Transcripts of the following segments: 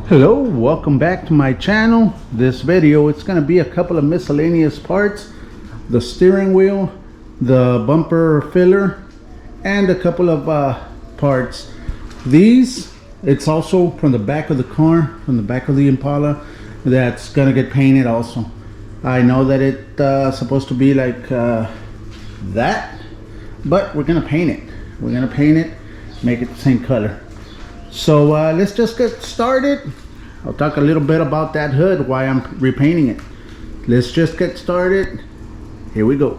Hello, welcome back to my channel. This video, it's going to be a couple of miscellaneous parts: the steering wheel, the bumper filler, and a couple of parts. These, it's also from the back of the car, from the back of the Impala, that's going to get painted also. I know that it's supposed to be like that, but we're going to paint it. We're going to paint it, make it the same color. So let's just get started. I'll talk a little bit about that hood, why I'm repainting it. Let's just get started. Here we go.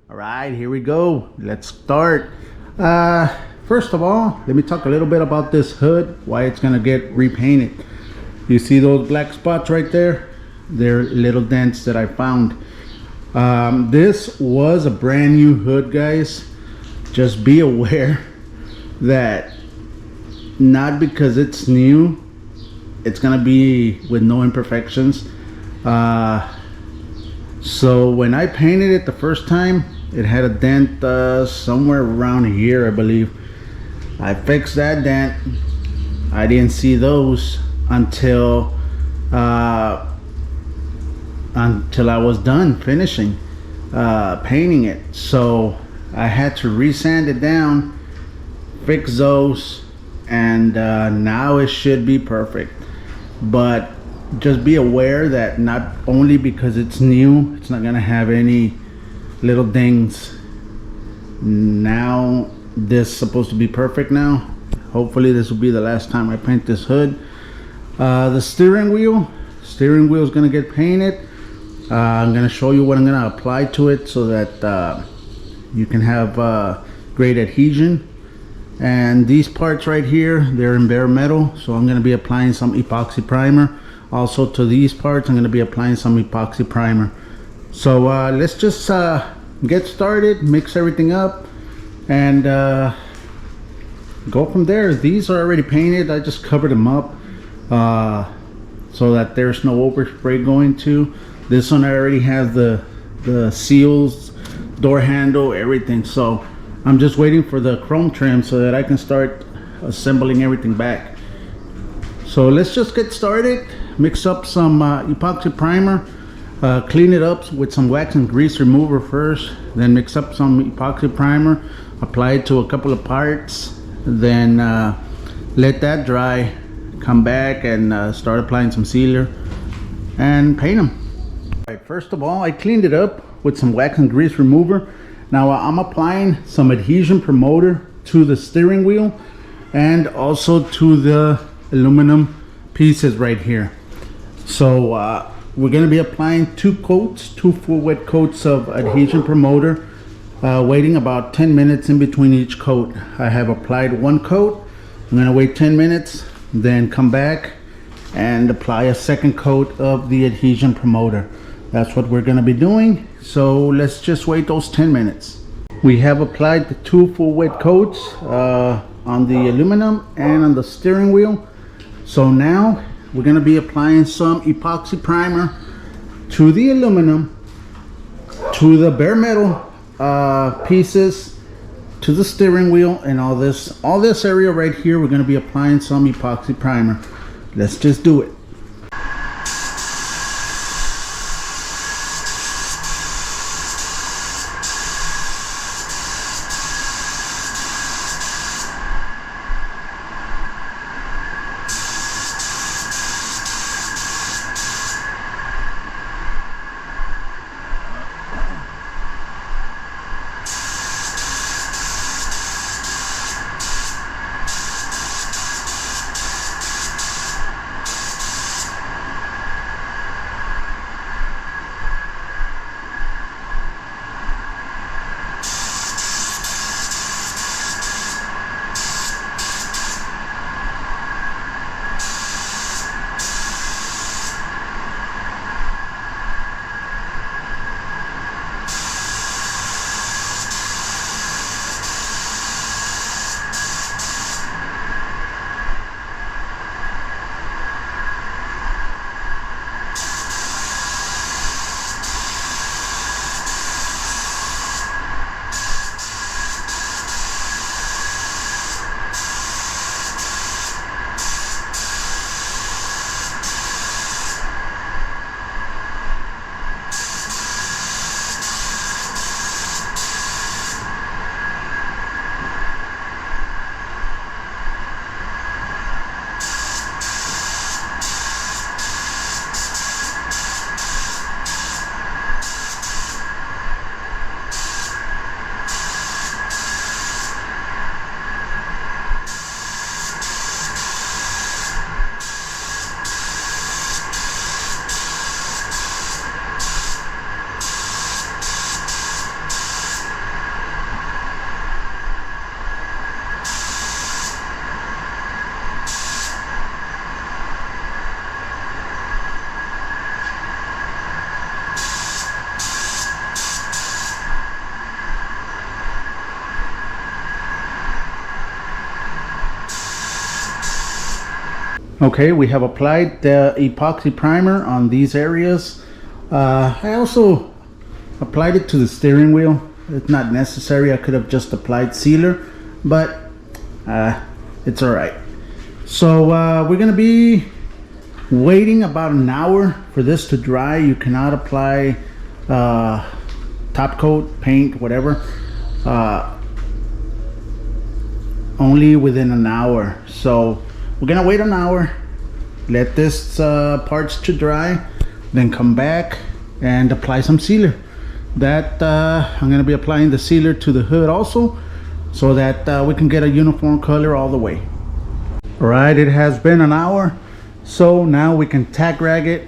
All right, here we go. Let's start. First of all, let me talk a little bit about this hood, why it's gonna get repainted. You see those black spots right there? They're little dents that I found. This was a brand new hood, guys. Just be aware that not because it's new, it's gonna be with no imperfections. So when I painted it the first time, it had a dent somewhere around here, I believe. I fixed that dent. I didn't see those until I was done finishing painting it. So I had to resand it down, fix those, and now it should be perfect. But just be aware that not only because it's new, it's not gonna have any little dings. Now this is supposed to be perfect now. Hopefully this will be the last time I paint this hood. The steering wheel is gonna get painted. I'm gonna show you what I'm gonna apply to it so that you can have great adhesion. And these parts right here, they're in bare metal, so I'm gonna be applying some epoxy primer. Also to these parts, I'm going to be applying some epoxy primer. So let's just get started, mix everything up, and go from there. These are already painted. I just covered them up so that there's no overspray going to. This one I already have the seals, door handle, everything. So I'm just waiting for the chrome trim so that I can start assembling everything back. So let's just get started. Mix up some epoxy primer, clean it up with some wax and grease remover first, then mix up some epoxy primer, apply it to a couple of parts, then let that dry, come back and start applying some sealer and paint them. All right, first of all, I cleaned it up with some wax and grease remover. Now I'm applying some adhesion promoter to the steering wheel and also to the aluminum pieces right here. So we're going to be applying two full wet coats of adhesion promoter, waiting about 10 minutes in between each coat. I have applied one coat. I'm going to wait 10 minutes, then come back and apply a second coat of the adhesion promoter. That's what we're going to be doing. So let's just wait those 10 minutes. We have applied the two full wet coats on the aluminum and on the steering wheel. So now we're going to be applying some epoxy primer to the aluminum, to the bare metal pieces, to the steering wheel, and all this area right here. We're going to be applying some epoxy primer. Let's just do it. Okay, we have applied the epoxy primer on these areas. I also applied it to the steering wheel. It's not necessary. I could have just applied sealer, but it's all right. So we're gonna be waiting about an hour for this to dry. You cannot apply top coat, paint, whatever, only within an hour. So we're gonna wait an hour, let this parts to dry, then come back and apply some sealer. That I'm gonna be applying the sealer to the hood also, so that we can get a uniform color all the way. All right, it has been an hour, so now we can tack rag it.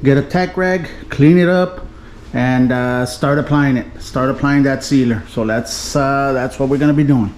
Get a tack rag, clean it up, and start applying it. Start applying that sealer. So that's what we're gonna be doing.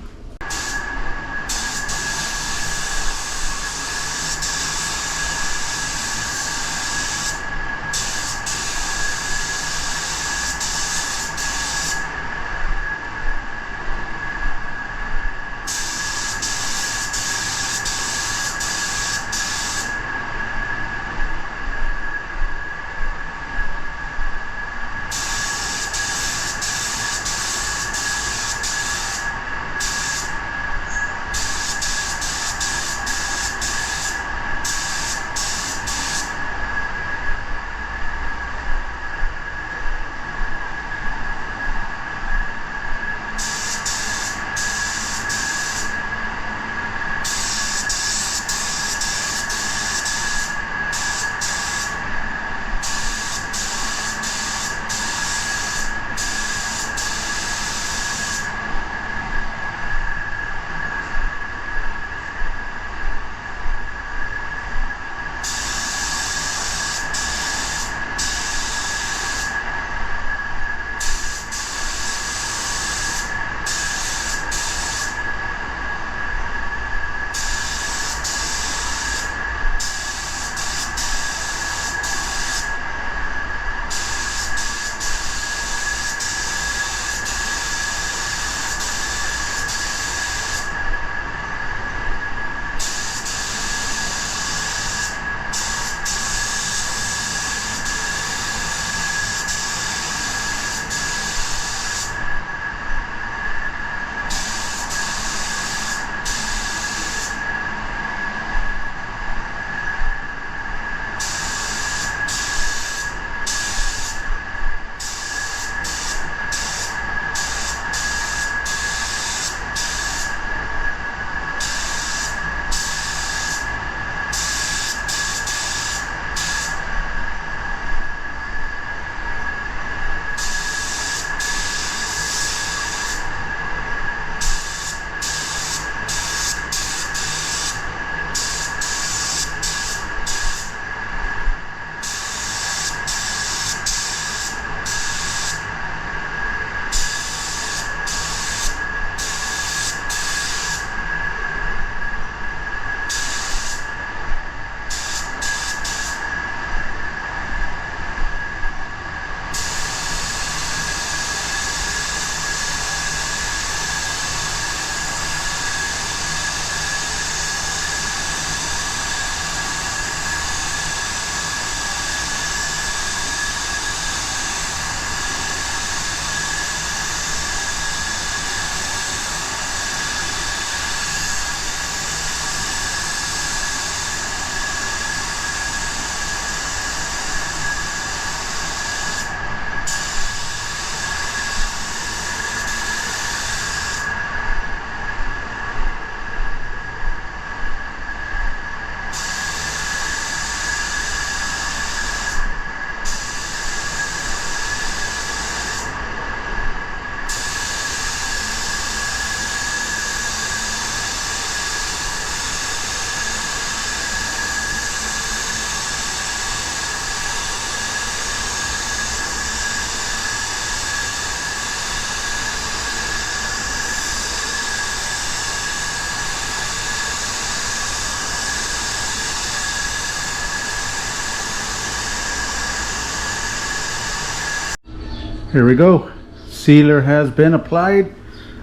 Here we go. Sealer has been applied.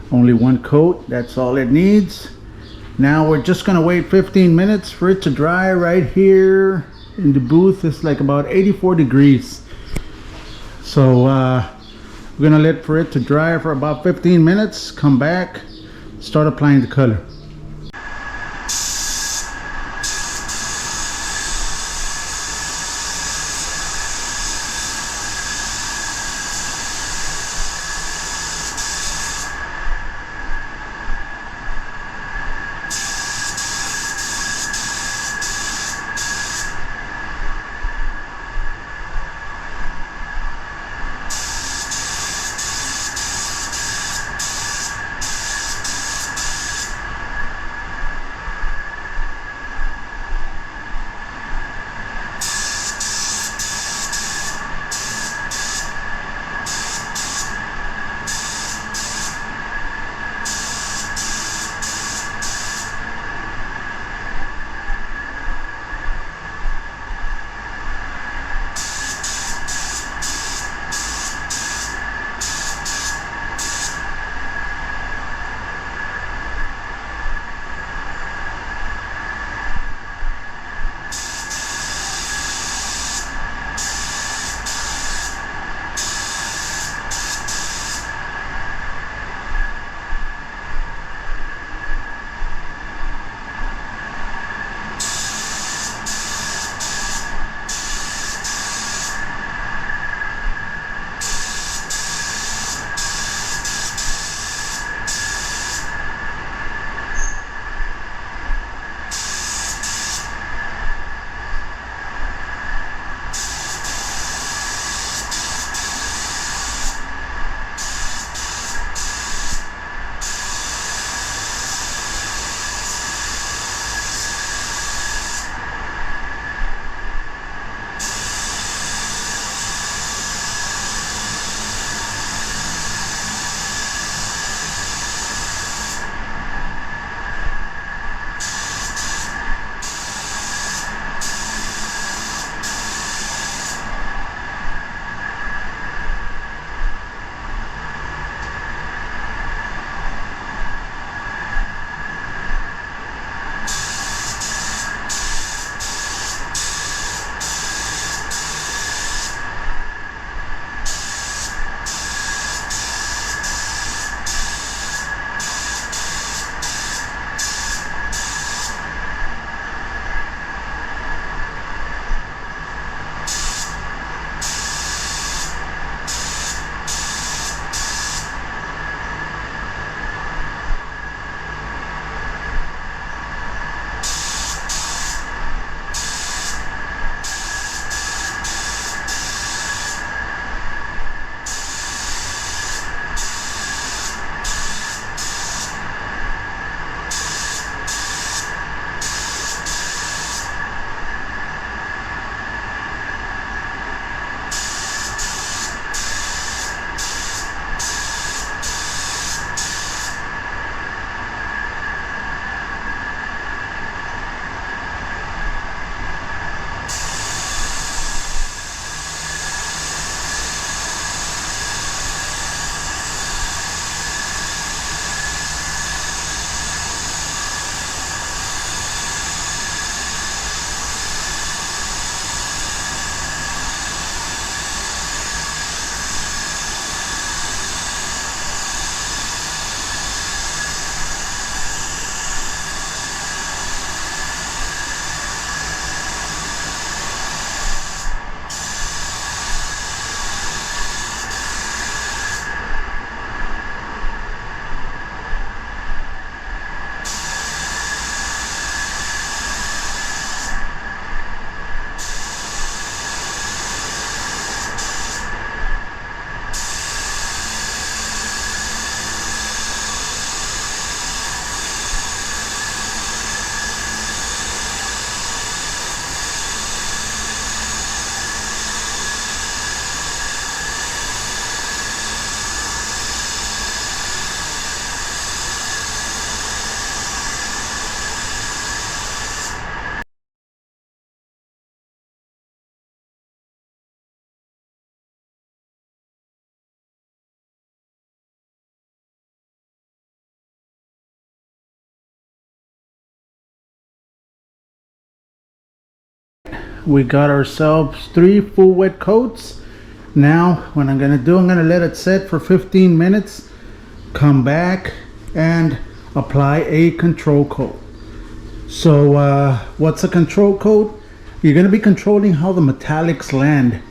Only one coat, that's all it needs. Now we're just gonna wait 15 minutes for it to dry. Right here in the booth it's like about 84 degrees. So we're gonna let for it to dry for about 15 minutes, come back, start applying the color. we got ourselves 3 full wet coats. Now what I'm gonna do, I'm gonna let it set for 15 minutes, come back and apply a control coat. So what's a control coat? You're gonna be controlling how the metallics land.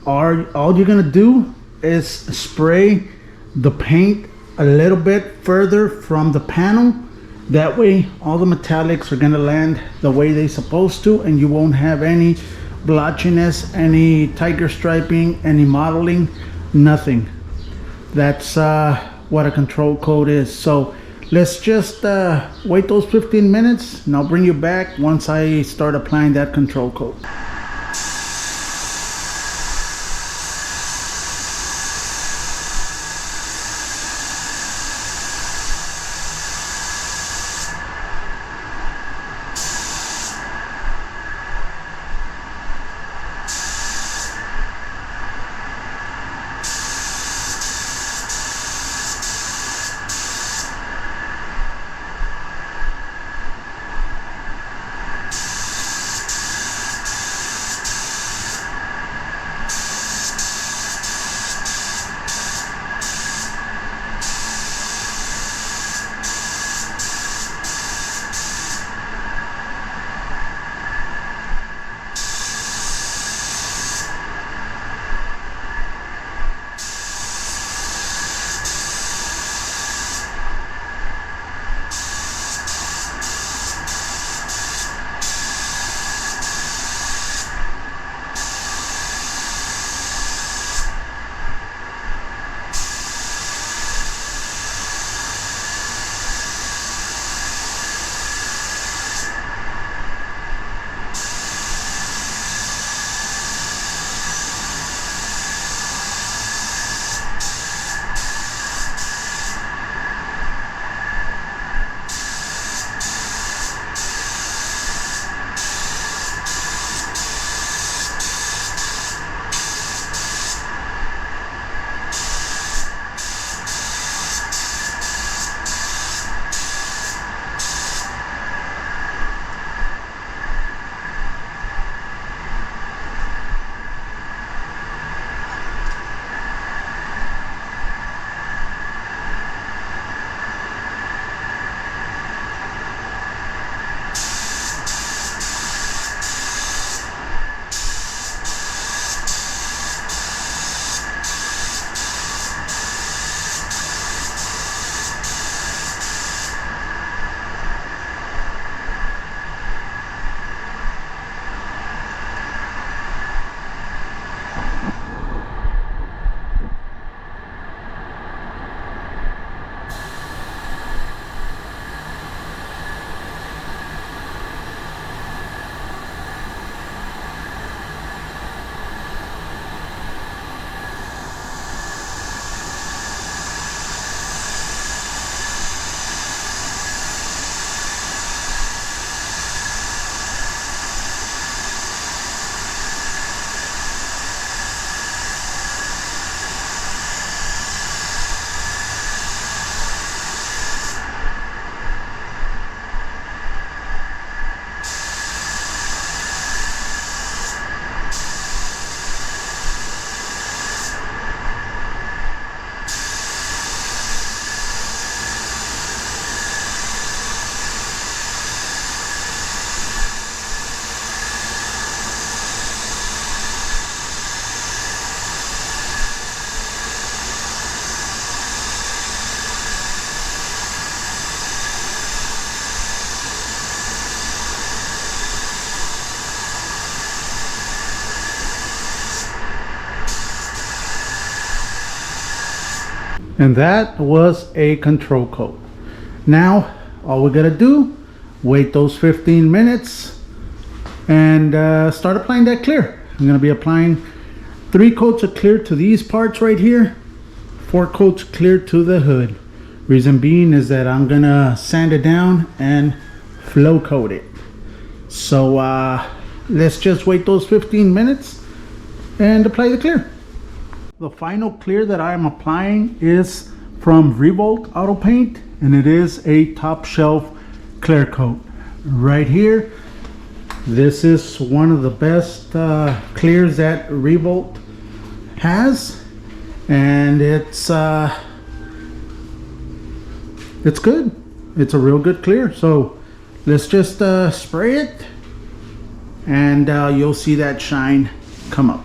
All you're gonna do is spray the paint a little bit further from the panel. That way all the metallics are gonna land the way they're supposed to, and you won't have any blotchiness, any tiger striping, any modeling, nothing. That's what a control coat is. So let's just wait those 15 minutes and I'll bring you back once I start applying that control coat. And that was a control coat. Now all we gotta do, wait those 15 minutes and start applying that clear. I'm gonna be applying 3 coats of clear to these parts right here, 4 coats clear to the hood. Reason being is that I'm gonna sand it down and flow coat it. So let's just wait those 15 minutes and apply the clear. The final clear that I'm applying is from Revolt Auto Paint, and it is a top shelf clear coat. Right here This is one of the best clears that Revolt has, and it's good. It's a real good clear. So let's just spray it, and you'll see that shine come up.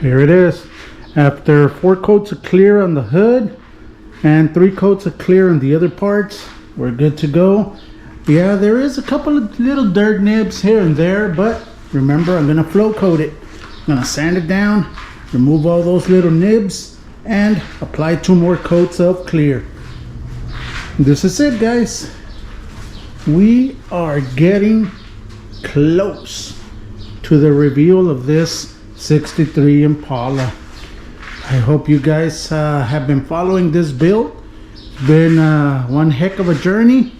Here it is. After 4 coats of clear on the hood and 3 coats of clear on the other parts, we're good to go. Yeah, there is a couple of little dirt nibs here and there, but remember, I'm gonna flow coat it. I'm gonna sand it down, remove all those little nibs, and apply 2 more coats of clear. This is it, guys. We are getting close to the reveal of this 63 Impala. I hope you guys have been following this build. It's been one heck of a journey,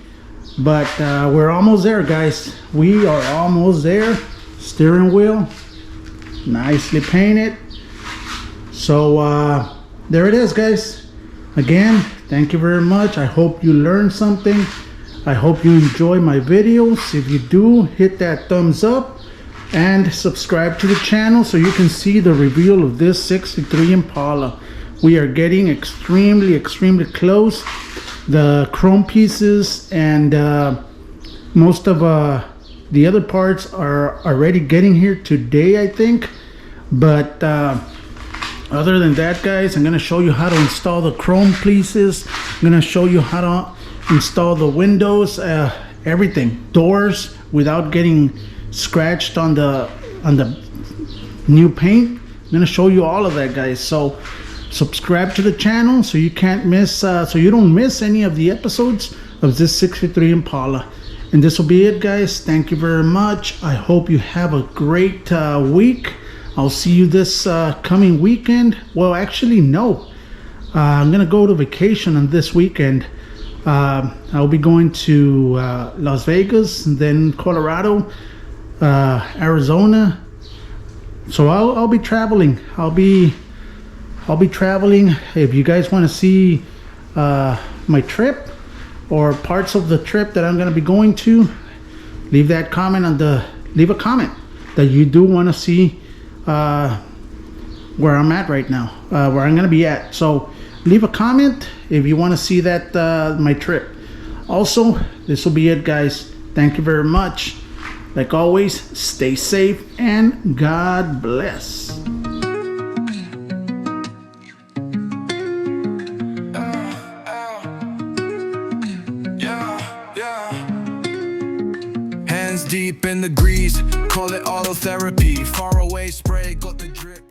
but we're almost there, guys. We are almost there. Steering wheel nicely painted. So there it is, guys. Again, thank you very much. I hope you learned something. I hope you enjoy my videos. If you do, hit that thumbs up and subscribe to the channel so you can see the reveal of this 63 Impala. We are getting extremely close. The chrome pieces and most of the other parts are already getting here today, I think. But other than that, guys, I'm gonna show you how to install the chrome pieces. I'm gonna show you how to install the windows, everything, doors, without getting scratched on the new paint. I'm gonna show you all of that, guys. So subscribe to the channel so you can't miss, so you don't miss any of the episodes of this 63 Impala. And this will be it, guys. Thank you very much. I hope you have a great week. I'll see you this coming weekend. Well, actually, no. I'm gonna go to vacation on this weekend. I'll be going to Las Vegas, and then Colorado, Arizona. So I'll be traveling. I'll be traveling. If you guys want to see my trip or parts of the trip that I'm gonna be going to, leave a comment that you do want to see where I'm at right now, where I'm gonna be at. So leave a comment if you want to see that my trip. Also, this will be it, guys. Thank you very much. Like always, stay safe and God bless. Hands deep in the grease, call it auto therapy. Far away spray, got the drip.